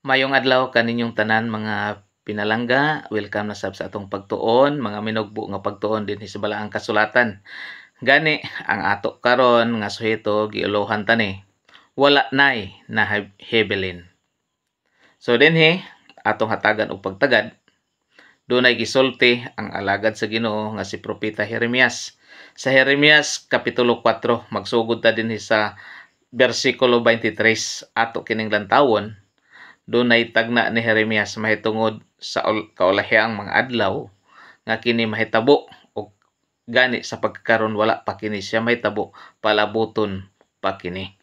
Mayong adlaw kaninyong tanan mga pinalangga, welcome na sab sa atong pagtuon, mga minugbo nga pagtuon dinhi sa balaang kasulatan. Gani ang ato karon nga suheto giulohan tani. Wala nay na hebelin. So dinhi atong hatagan og pagtagad. Dunay gisulti ang alagad sa Ginoo nga si propeta Jeremias. Sa Jeremias kapitulo 4 magsugod ta dinhi sa bersikulo 23 ato kining lantawon. Dunay tagna ni Jeremias mahitungod sa kaulahiyang mga adlaw nga kini mahitabo og gani sa pagkaron wala pa kini siya mahitabo palabuton pa kini.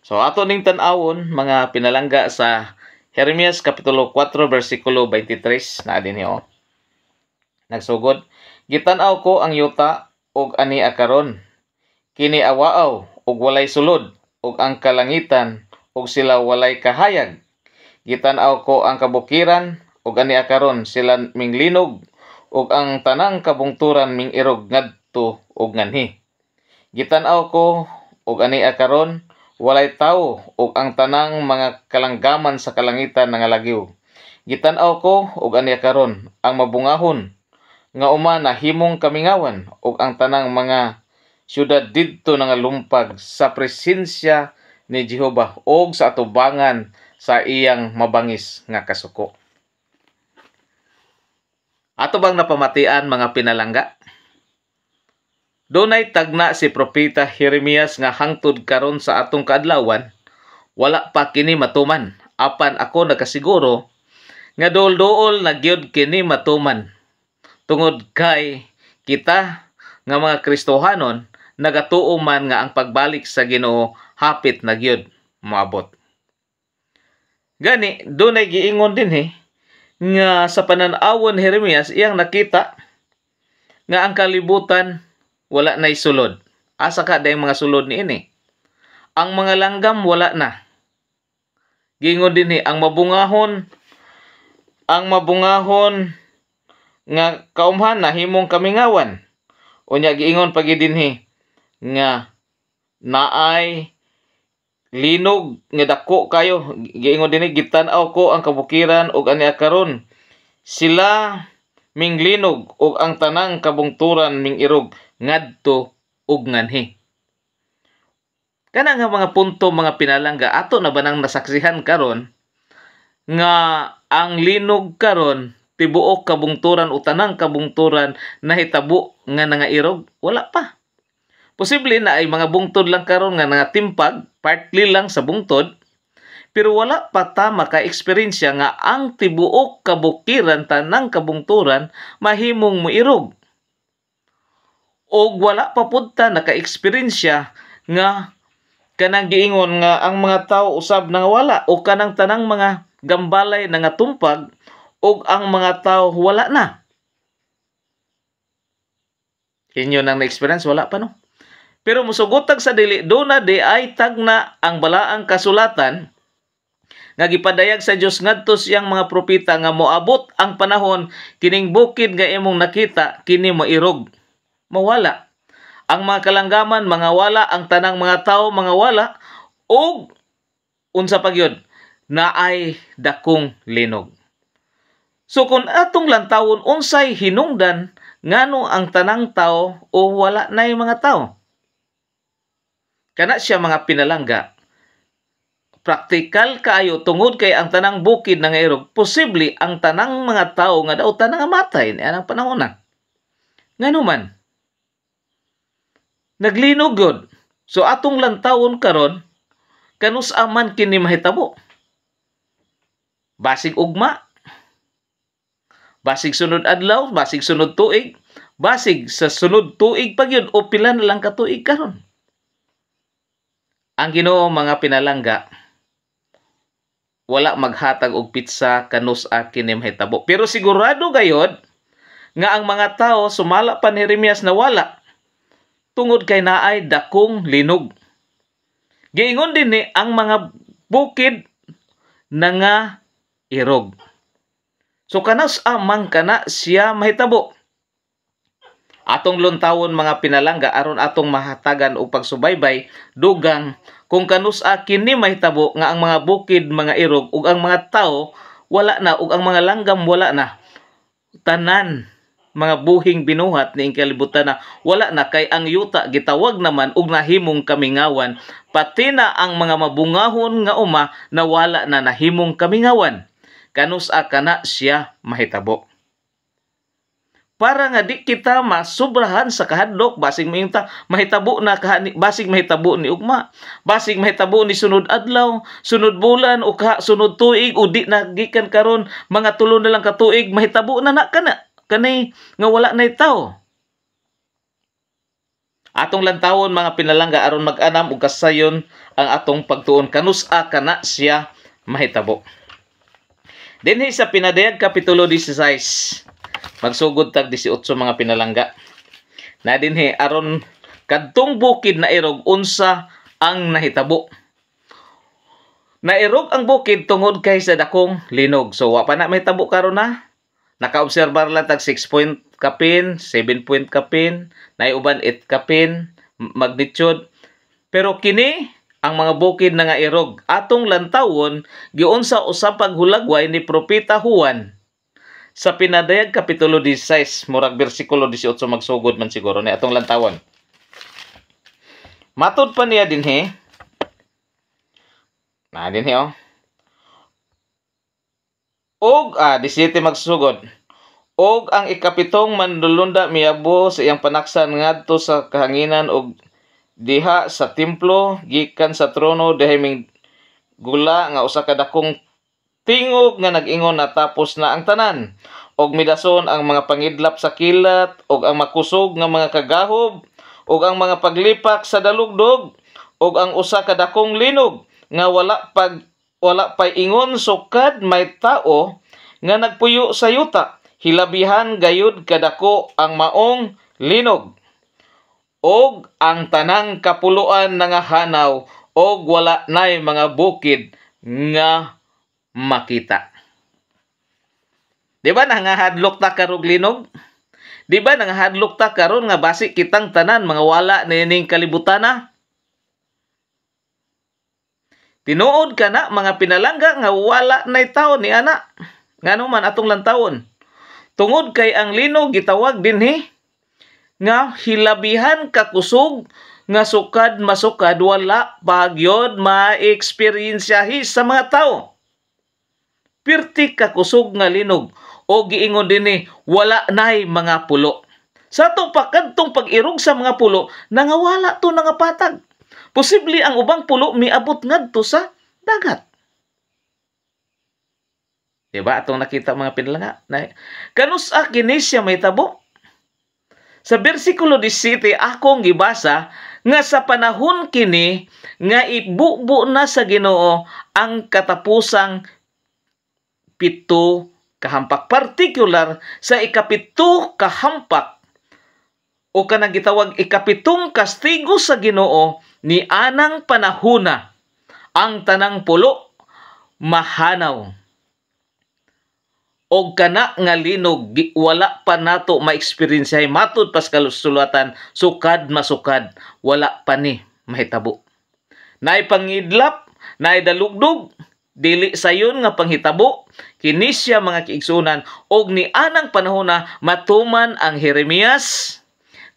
So ato ning tan-awon mga pinalangga sa Jeremias kapitulo 4 bersikulo 23 na dinhi nagsugod, gitan-aw ko ang yuta og ani karon, kini awaaw og walay sulod og ang kalangitan og sila walay kahayag. Gitan-aw ko ang kabukiran ug ani karon sila minglinog ug ang tanang kabungturan mingirog ngadto ug nganhi. Gitan-aw ko ug ani karon walay tawo ug ang tanang mga kalanggaman sa kalangitan nangalagiw. Gitan-aw ko ug ani karon ang mabungahon nga uma nahimong kamingawan ug ang tanang mga syudad didto nangalumpag sa presensya ni Jehova ug sa atubangan sa iyang mabangis nga kasuko. Ato bang napamatian mga pinalangga? Dunay tagna si propeta Jeremias nga hangtod karon sa atong kaadlawan, wala pa kini matuman. Apan ako nakasiguro nga duol-duol na gyud kini matuman. Tungod kay kita nga mga Kristohanon nagatuo man nga ang pagbalik sa Ginoo hapit na gyud moabot. Gani, dunay giingon dinhi nga sa panan-awon Jeremias iyang nakita nga ang kalibutan wala nay sulod. Asa ka day mga sulod niini? Ang mga langgam wala na. Giingon dinhi ang mabungahon nga kaumhan nahimong kamingawan. Unya giingon pagi dinhi nga naay linog nga dako kayo. Giingon dinhi gitan-aw ko ang kabukiran ug ani karon sila minglinog ug ang tanang kabungturan mingirog ngadto ug nganhi. Kana nga mga punto mga pinalangga ato na ba nang nasaksihan karon nga ang linog karon tibuok kabungturan o tanang kabungturan nahitabo nga nangairog? Wala pa. Posible na ay mga bungtod lang karon nga nangatimpag, partly lang sa bungtod, pero wala pa ta maka-eksperyensya nga ang tibuok kabukiran tanang kabungturan mahimong moirog. O wala pa pud ta naka-eksperyensya nga kanang giingon nga ang mga tao usab nangawala o kanang tanang mga gambalay nangatumpag o ang mga tao wala na. Inyo nang na-experience wala pa no? Pero musugotag sa dili duna di ay tagna ang balaang kasulatan nga gipadayag sa Dios ngadto siyang mga propeta nga moabot ang panahon kining bukid nga imong nakita kini mairog, mawala. Ang mga kalanggaman mangawala, ang tanang mga tao mangawala ug unsa pa gyud naay dakong linog. So kung atong lantawon unsay hinungdan ngano ang tanang tao o wala nay mga tao? Kana siya mga pinalangga. Praktikal kaayo tungod kay ang tanang bukid nangairog, posible ang tanang mga tao nga daw tanang amatay ni anang panahon na. Ngano man? Naglinog yun. So atong lantawon karon kanus aman kini mahitabo. Basig ugma, basig sunod adlaw, basig sunod tuig, basig sa sunod tuig pa gyud o pila na lang ka tuig karon. Ang Ginoo mga pinalangga wala maghatag og pitsa kanus kini mahitabo. Pero sigurado gayod nga ang mga tao sumala pa ni Jeremias na wala tungod kay naay dakong linog. Giingon din ni ang mga bukid nga irog. So kanas amang kana siya mahitabo. Atong luntawon mga pinalangga aron atong mahatagan og pagsubaybay dugang kung kanus-a kini mahitabo nga ang mga bukid, mga irog ug ang mga tawo wala na ug ang mga langgam wala na. Tanan mga buhing binuhat ni kalibutan na wala na kay ang yuta gitawag naman ug nahimong kamingawan, pati na ang mga mabungahon nga uma nawala na nahimong kamingawan. Kanus-a kana siya mahitabo. Para nga di kita masubrahan sa kahadlok, basig mayunta mahitabo na basig mahitabo ni ugma, basig mahitabo ni sunod adlaw, sunod bulan o sunod tuig o di na gikan karon mga 3 na lang ka tuig mahitabo na kana kanay nga wala nay tawo. Atong lantawon mga pinalangga aron mag-anam og kasayon ang atong pagtuon, kanus-a kana siya mahitabo. Dinhi sa Pinadayag kapitulo 16 magsugod tag 18 mga pinalangga. Na dinhi aron kadtong bukid na irog unsa ang nahitabo. Nairog ang bukid tungod kay sa dakong linog. So wa pa na mahitabo karon na. Nakaobserbar lang tag 6 point kapin, 7 point kapin, naiuban 8 kapin magnitude. Pero kini ang mga bukid na nga irog atong lantawon giunsa usab paghulagway ni propeta Juan sa Pinadayag kapitulo 16 murag bersikulo 18 magsugod man siguro ni atong lantawon. Matud pa niya dinhi. Na dinhi Og 17 magsugod. Og ang ikapitong manlulunda miabo sa iyang panaksan ngadto sa kahanginan og diha sa templo gikan sa trono dihiming gula nga usa ka dakong tingog nga nag-ingon natapos na ang tanan, og midason ang mga pangidlap sa kilat og ang makusog nga mga kagahob og ang mga paglipak sa dalugdog og ang usa ka dakong linog nga wala pay ingon sukad may tao nga nagpuyo sa yuta, hilabihan gayud kadako ang maong linog og ang tanang kapuluan nga hanaw og wala nay mga bukid nga makita. Di ba nangahadlok ta karog linog? Di ba nangahadlok ta karon nga basi kitang tanan mga wala nining kalibutan na? Tinuod ka na mga pinalangga nga wala nay tawo ni ana. Ngano man atong lantawon. Tungod kay ang linog gitawag dinhi nga hilabihan kakusog nga sukad masukad wala pagyod ma-eksperyensyahi sa mga tawo. Pirti kakusog nga linog o giingon dinhi wala nay mga pulo. Sa atong pakadtong pag-irog sa mga pulo nangawala to nga patag. Posible ang ubang pulo miabot ngadto sa dagat. Diba atong nakita mga pinalangga? Kanus-a kini siya mahitabo. Sa bersikulo 17 akong gibasa nga sa panahon kini nga ibubo na sa Ginoo ang katapusang 7 kahampak, particular sa ikapito kahampak o kanang gitawag ikapitong kastigo sa Ginoo ni anang panahona ang tanang pulo mahanaw. Og kana nga linog wala pa nato ma-experience matud pas kasulatan sukad masukad wala pa ni mahitabo. Naay pangidlap, naay dalugdog, dili sayon nga panghitabo kini siya mga kiigsunan og ni anang panahona matuman ang Jeremias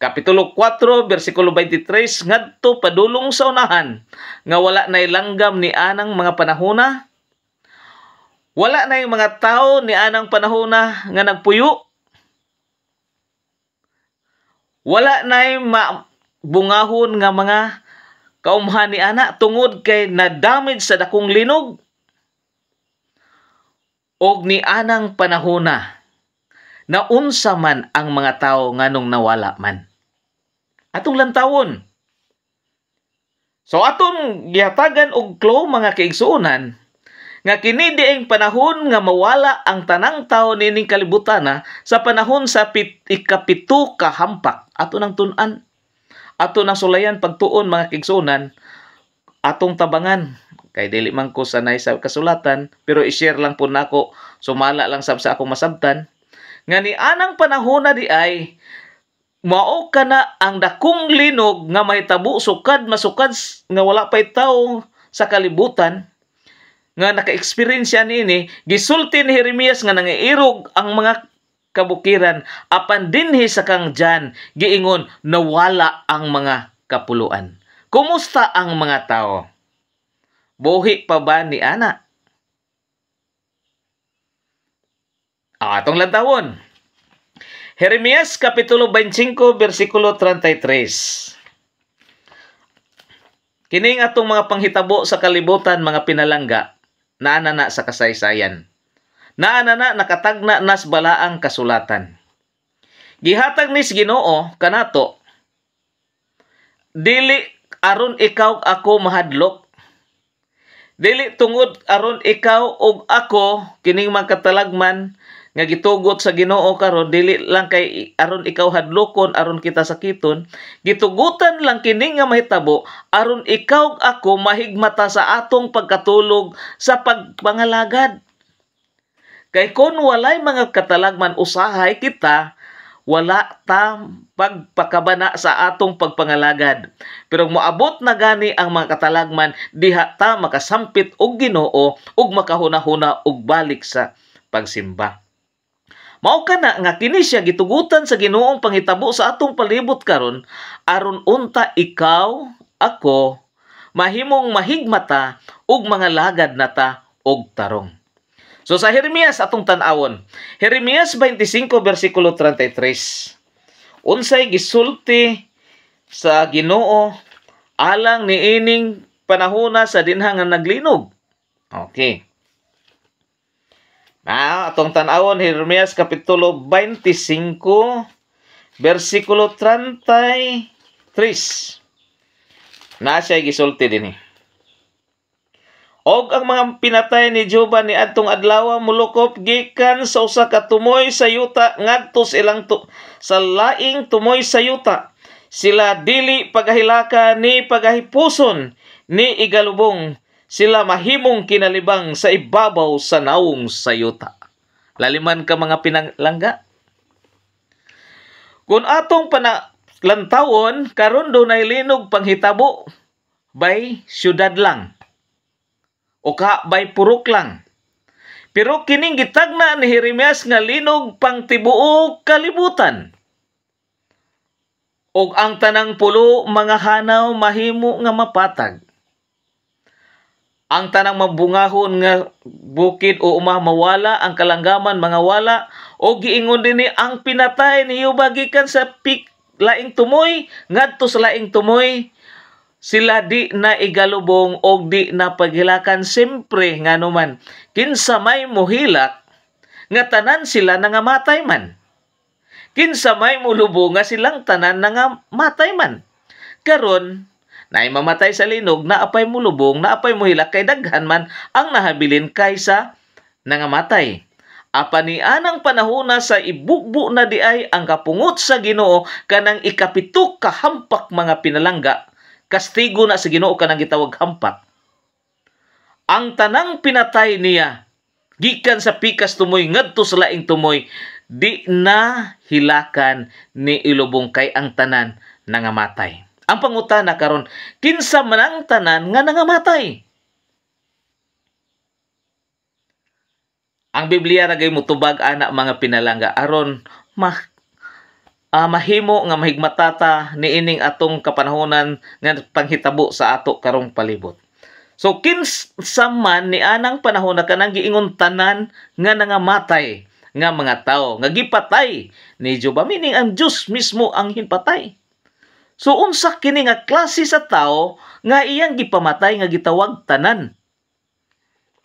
kapitulo 4 bersikulo 23 ngadto padulong sa unahan nga wala nay langgam ni anang mga panahona. Wala na yung mga tao ni anang panahona nga nagpuyo. Wala na yung bungahon nga mga kaumhan ni ana tungod kay na-damage sa dakong linog. Og ni anang panahona na unsa man ang mga tao nganong nawala man. Atong lantawon. So atong gihatagan og clue mga kaigsuonan nga kini diing panahon nga mawala ang tanang tawo nining kalibutan sa panahon sa ikapito kahampak. Ato nang tun-an, ato nang sulayan pagtuon mga kigsunan, atong tabangan kay dili man ko sanay sa kasulatan pero i-share lang po nako sumala lang sa akong masabtan nga ni anang panahon na di ay mao kana ang dakong linog nga mahitabo sukad masukad nga wala pay tawo sa kalibutan nga naka-experience niini. Gisulti ni Jeremias nga nangiirog ang mga kabukiran apan dinhi sa kang Jan giingon nawala ang mga kapuluan. Kumusta ang mga tao? Buhi pa ba ni ana? Atong lantawon. Jeremias kapitulo 25 bersikulo 33. Kining atong mga panghitabo sa kalibutan mga pinalangga naanana sa kasaysayan. Naanana nakatagna nas balaang kasulatan. Gihatag ni Ginoo kanato dili aron ikaw ako mahadlok. Dili tungod aron ikaw ug ako kining mga katalagman nga gitugot sa Ginoo karon dili lang kay aron ikaw hadlokon aron kita sakiton, gitugutan lang kini nga mahitabo aron ikaw ako mahigmata sa atong pagkatulog sa pagpangalagad. Kay kun walay mga katalagman usahay kita, wala ta pagpakabana sa atong pagpangalagad. Pero moabot na gani ang mga katalagman diha ta makasampit og Ginoo ug makahuna-huna og balik sa pagsimba. Mao kana nga kini siya gitugutan sa Ginoong panghitabo sa atong palibot karon aron unta ikaw ako mahimong mahigmata ug mga lagad nata og tarong. So sa Jeremias atong tan-awon, Jeremias 25 bersikulo 33. Unsay gisulti sa Ginoo alang niining panahona sa dinha nga naglinog. Okay. Atong tan-awon Jeremias kapitulo 25 bersikulo 33. Na siya gisulti dinhi. Og ang mga pinatay ni Joba ni adtong adlaw mulukop gikan sa usa ka tumoy sa yuta ngadto sa laing tumoy sa yuta. Sila dili pagahilaka ni pagahipuson ni igalubong. Sila mahimong kinalibang sa ibabaw sa naong sayuta. Laliman ka mga pinalangga. Kung atong panalantawon, karon do na linog panghitabo, bay syudad lang. O ka bay purok lang. Pero kining gitagna ni Jeremias nga linog pang tibuok kalibutan. Og ang tanang pulo mga hanaw mahimo nga mapatag. Ang tanang mabungahon nga bukid o mawala, ang kalanggaman mga wala, o giingon din ang pinatay ni Joba gikan sa laing tumoy, ngadto sa laing tumoy, sila di na igalubong o di na paghilakan. Siyempre nga naman, kinsa may muhilak, nga tanan sila nangamatay man. Kinsa may mulubong nga silang tanan nangamatay man. Karon, naay mamatay sa linog, naapay mulubong, naapay muhilak, kay daghan man ang nahabilin kaysa nangamatay. Apa ni anang panahona sa ibugbo na di ay ang kapungot sa Ginoo kanang ikapituk kahampak mga pinalangga. Kastigo na sa Ginoo kanang gitawag hampak. Ang tanang pinatay niya, gikan sa pikas tumoy, ngadto sa laing tumoy, di na hilakan ni ilubong kay ang tanan nangamatay. Ang pangutana karon, kinsa man ang tanan nga nangamatay? Ang Biblia ragay mutubag ana mga pinalangga aron mahimo nga mahigmatata niining atong kapanahonan nga panghitabo sa ato karong palibot. So kinsa man ni anang panahon na kanang giingon tanan nga nangamatay nga mga tawo nga gipatay ni Joba, meaning ang Dios mismo ang hinpatay. So unsa kini nga klase sa tao nga iyang gipamatay nga gitawag tanan?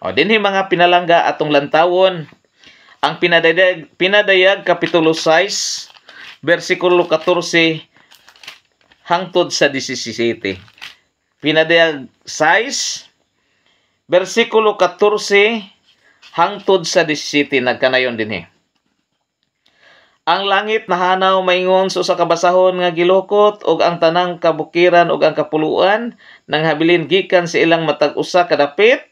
O dinhi mga pinalangga atong lantawon ang pinadayag kapitulo 6 bersikulo 14 hangtod sa 17. Pinadayag 6 bersikulo 14 hangtod sa 17 nagkanayon dinhi. Ang langit nahanaw maingon sa usa ka basahon nga gilukot og ang tanang kabukiran og ang kapuluan nang habilin gikan sa ilang matag usa ka dapit,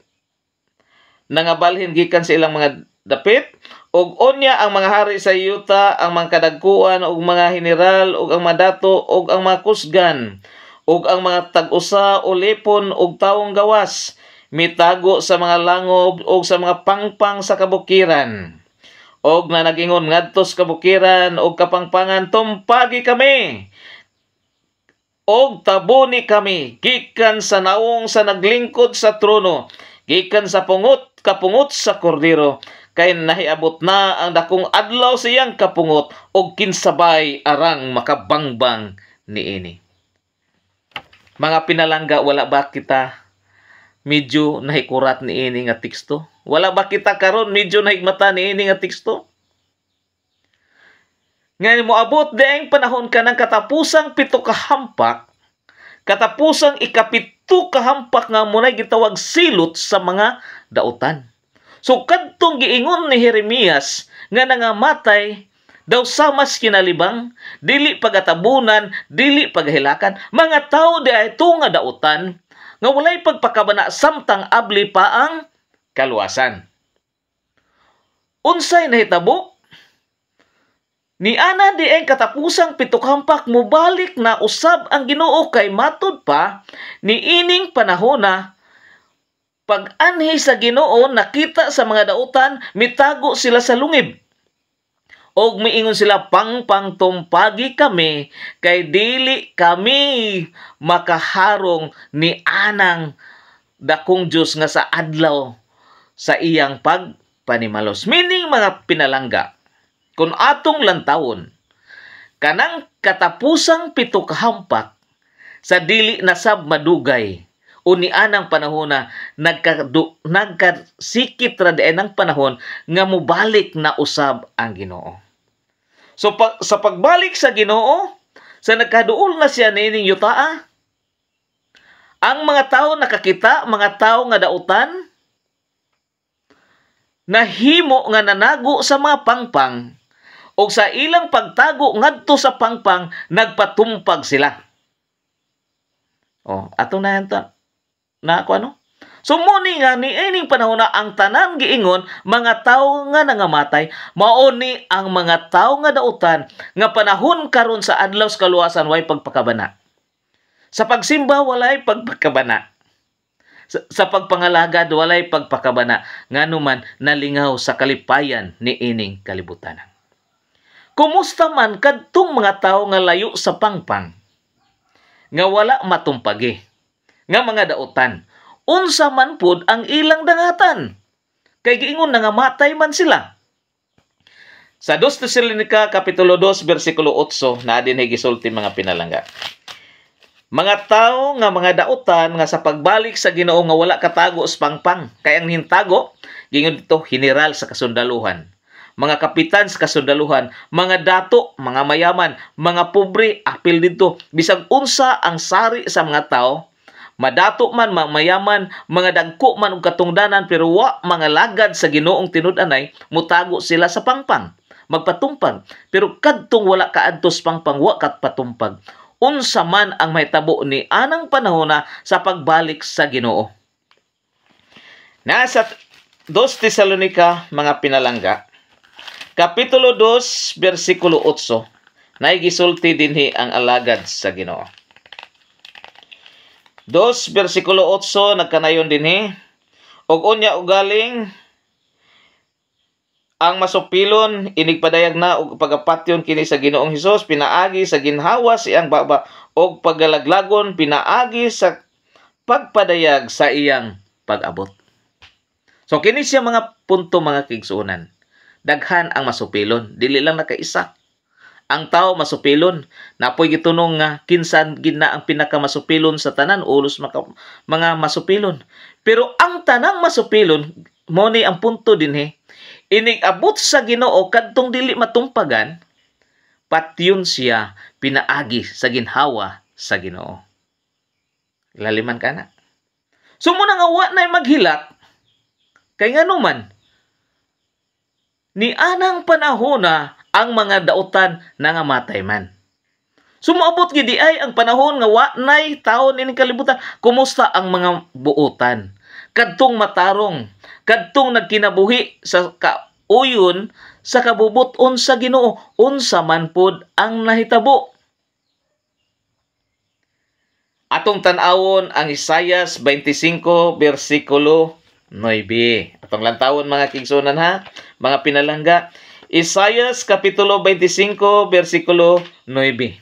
nangabalhin gikan sa ilang mga dapit Og unya ang mga hari sa yuta, ang mga kadagkuan, og mga general, og ang madato, og ang mga kusgan, og ang mga tag-usa o lepon, og taong gawas, mitago sa mga langob, og sa mga pangpang sa kabukiran. Og na nagingon ngadto sa kabukiran, og kapangpangan, tumpagi kami, og tabuni kami, gikan sa naong sa naglingkod sa trono, gikan sa kapungot sa kordero, kay nahiabot na ang dakong adlaw siyang kapungot og kinsabay arang makabangbang niini. Mga pinalangga, wala ba kita medyo nahikurat niini nga teksto? Wala ba kita karon medyo nahigmata niini nga teksto? Nga moabot daing panahon ka ng katapusang 7 ka hampak, katapusang ika-7 ka hampak nga munay gitawag silot sa mga dautan. So kadtong giingon ni Jeremias nga nangamatay daw samas kinalibang, dili pagatabunan, dili paghilakan, mga tao di ay nga dautan nga walay pagpakabana samtang abli pa ang kaluwasan. Unsay nahitabo? Ni ana di ay katapusang 7 hampak mubalik na usab ang Ginoo kay matud pa ni ining panahona. Pag-anhi sa Ginoo nakita sa mga dautan, mitago sila sa lungib. Og miingon sila, pangpang tumpagi kami, kay dili kami makaharong ni anang dakong Diyos nga sa adlaw sa iyang pagpanimalos. Meaning mga pinalangga, kung atong lantawon, kanang katapusang 7 ka hampak sa dili nasab madugay, o ni anang panahon na nagkasikit ra di ng panahon nga mubalik na usab ang Ginoo. So sa pagbalik sa Ginoo, sa nagkaduol na siya nining yutaa, ang mga tao nakakita, mga tao nga dautan, nahimo nga nanago sa mga pangpang, o sa ilang pagtago ngadto sa pangpang, nagpatumpag sila. Ato na yan na ako ano? So muni nga ni ining panahon na ang tanan giingon mga tawo nga nangamatay, mauni ang mga tawo nga dautan nga panahon karon sa adlaw sa kaluwasan way pagpakabana. Sa pagsimba walay pagpakabana. Sa pagpangalagad walay pagpakabana, nganuman nalingaw sa kalipayan ni ining kalibutan. Kumusta man kadtong mga tawo nga layo sa pangpang, nga wala matumpagi, nga mga dautan, unsa man pud ang ilang dangatan, kay giingon nga matay man sila. Sa 2 Tesalonica kapitulo 2 bersikulo 8 na din gisulti mga pinalangga. Mga tao nga mga dautan nga sa pagbalik sa Ginoo nga wala katago sa pangpang, kay ang hintago gingon dito general sa kasundaluhan, mga kapitan sa kasundaluhan, mga dato, mga mayaman, mga pobre, apil dito, bisag unsa ang sari sa mga tao, madato man, mayaman, mga dagko man og katungdanan, pero wa mga lagad sa Ginoong tinud-anay, mutago sila sa pangpang, magpatumpag. Pero kadtong wala kaadtos pangpang, wa kat patumpag. Unsa man ang mahitabo ni anang panahon na sa pagbalik sa Ginoo. Nasa 2 Tesalonica mga pinalangga, kapitulo 2 bersikulo 8, naigisulti dinhi ang alagad sa Ginoo. 2 bersikulo 8 nagkanayon dinhi, og unya ugaling ang masupilon inigpadayag na og pagapatyon kini sa Ginoong Hesus, pinaagi sa ginhawa siyang baba, og pagalaglagon pinaagi sa pagpadayag sa iyang pag-abot. So kini siya mga punto mga kigsuonan. Daghan ang masupilon, dili lang nakaisa. Ang tao masupilon, napoy gitunong nga kinsan gina ang pinakamasupilon sa tanan, ulos mga masupilon. Pero ang tanang masupilon, mo ni ang punto dinhi, inig-abot sa Ginoo kadtong dili matumpagan, patyon siya pinaagi sa ginhawa sa Ginoo. Laliman ka na. So muna nga wa na maghilak, kay nganuman, ni anang panahona ang mga dautan nangamatay man. Sumaabot gidi ay ang panahon nga wa nay taon ining kalibutan. Kumusta ang mga buotan? Kadtong matarong, kadtong nagkinabuhi sa uyon sa kabubuton sa Ginoo unsa man pod ang nahitabo. Atong tan-awon ang Isaias 25 versikulo 9. Atong lantawon mga kigsunan ha, mga pinalangga. Isaias kapitulo 25 versikulo 9.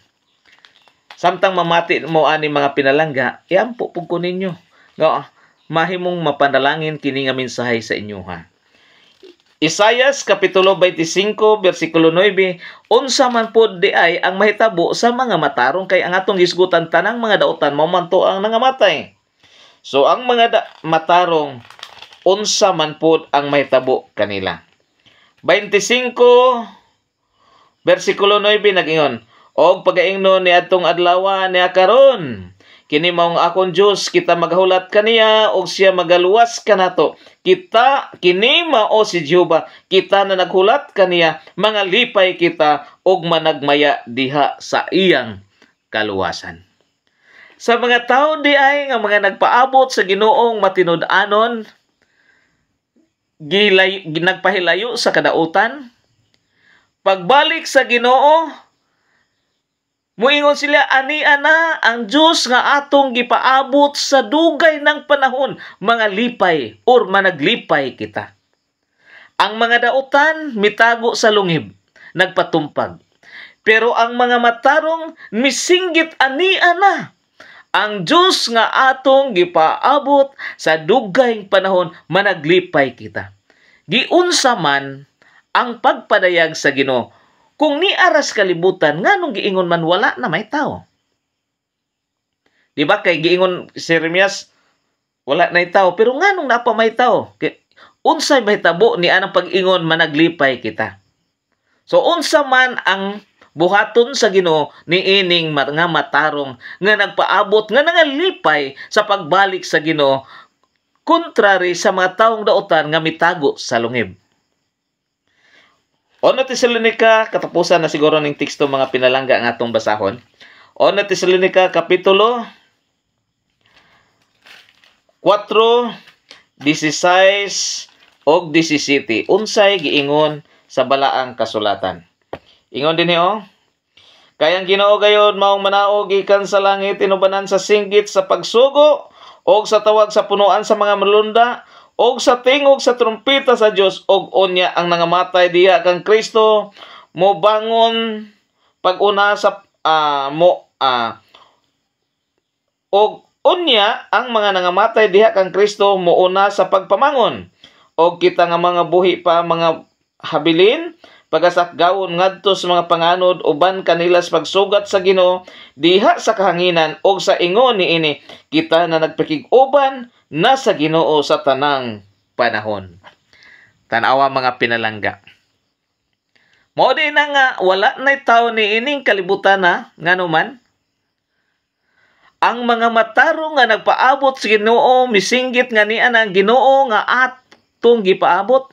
Samtang mamati mo ani mga pinalangga, iampo pug ko ninyo. Nga mahimong mapanalangin kini nga mensahe sa inyo ha. Isaias kapitulo 25 versikulo 9, unsa man pod di ay ang mahitabo sa mga matarong kay ang atong gisgutan tanang mga dautan mao man to ang nangamatay. So ang mga matarong unsa man pod ang mahitabo kanila. 25 versikulo 9 nagingon, og pagaingnon ni adtong adlaw niya karon, kini maong akon Dios, kita magahulat kaniya og siya magaluwas kanato. Kita kini mao si Jehova, kita na naghulat kaniya, mga lipay kita og managmaya diha sa iyang kaluwasan. Sa mga tao di ay nga mga nagpaabot sa Ginoong matinud-anon, nagpahilayo sa kadautan, pagbalik sa Ginoo, muingon sila, ani ana ang Diyos nga atong gipaabot sa dugay ng panahon, mga lipay or managlipay kita. Ang mga dautan mitago sa lungib, nagpatumpag. Pero ang mga matarong misinggit ani ana ang Diyos nga atong gipaabot sa dugay panahon, managlipay kita. Giunsa man ang pagpadayag sa Ginoo, kung ni aras kalibutan, nganong giingon man wala na may tao? Di ba kay giingon si Jeremias, wala na may tao, pero nganong napa may tao? Unsay mahitabo ni anang pag-ingon managlipay kita. So unsa man ang buhaton sa Ginoo ni ining mga matarong nga nagpaabot nga nangalipay sa pagbalik sa Ginoo, kontrary sa mga taong dautan nga mitago sa lungib. Una Tesalonica, katapusan na siguro ng teksto mga pinalangga nga atong basahon. Una Tesalonica, kapitulo 4, 16 og 17. Unsay giingon sa balaang kasulatan. Ingon din niyo, kayang Ginoo gayon maong manaog gikan sa langit, inubanan sa singgit sa pagsugo og sa tawag sa punuan sa mga malunda, og sa tingog sa trumpeta sa Dios, og unya ang nangamatay diha kang Kristo mo bangon pag-una sa og unya ang mga nangamatay diha kang Kristo mo una sa pagpamangon, og kita nga mga buhi pa mga habilin pagasakgawon ngadto sa mga panganod uban kanila sa pagsugat sa Ginoo diha sa kahanginan, og sa ingon niini kita na nagpakig-uban na sa Ginoo sa tanang panahon. Tanawa mga pinalangga. Mao di na nga wala nay tawo ni ining kalibutan na nganuman. Ang mga matarong nga nagpaabot sa Ginoo misinggit nga niya ang Ginoo nga atong gipaabot.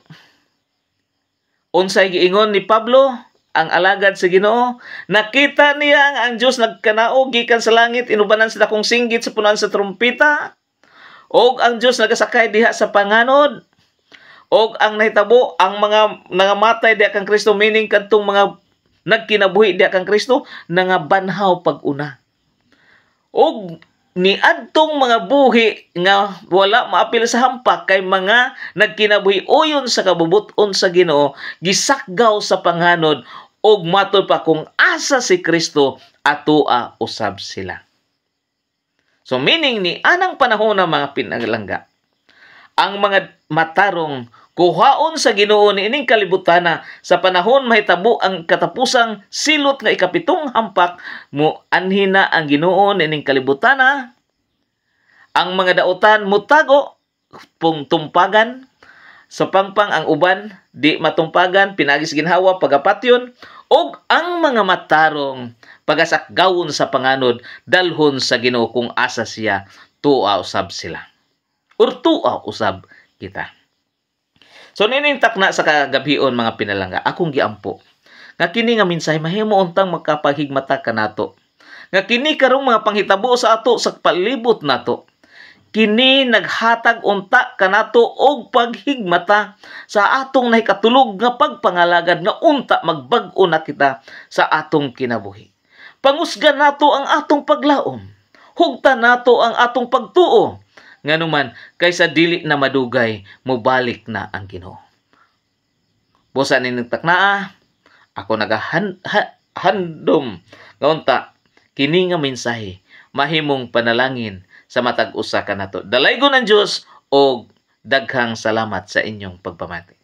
Unsay giingon ni Pablo, ang alagad sa Ginoo, nakita niya ang Dios nagkanaog gikan sa langit, inubanan sa dakong singgit sa punuan sa trumpeta, og ang Dios nagasakay diha sa panganod, og ang nahitabo ang mga nangamatay diha kang Kristo, meaning kadtong mga nagkinabuhi diha kang Kristo nangabanhaw pag-una. Og niadtong mga buhi nga wala maapil sa hampak kay mga nagkinabuhi uyon sa kabubuton sa Ginoo, gisakgaw sa panganod og matod pa kung asa si Kristo atua usab sila. So meaning ni anang panahon ng mga pinaglalangga, ang mga matarong kuhaon sa Ginoo niining kalibutana sa panahon mahitabo ang katapusang silot nga ikapitong hampak, mo anhina ang Ginoo niining kalibutana, ang mga dautan mutago pung tumpagan sa pangpang, ang uban di matumpagan pinagis ginhawa pagapatyon, og ang mga matarong pagasakgawon sa panganod dalhon sa Ginoo kung asa siya tua usab sila or tua usab kita. So ninintak na sa kagabion mga pinalangga, akong giampo nga kini nga mensahe mahimo untang makapaghigmata kanato nga kini karong mga panghitabo sa ato sa palibot nato Kini naghatag unta kanato og paghigmata sa atong nahikatulog nga pagpangalagad nga unta magbag-o na kita sa atong kinabuhi. Pangusgan nato ang atong paglaom. Hugta nato ang atong pagtuo. Nganuman kaysa dili na madugay, mobalik na ang Ginoo. Busa nining taknaa, ako nagahandom nga unta kini nga mensahe mahimong panalangin sa matag usa kanato. Dalaygon ang Dios og daghang salamat sa inyong pagpamati.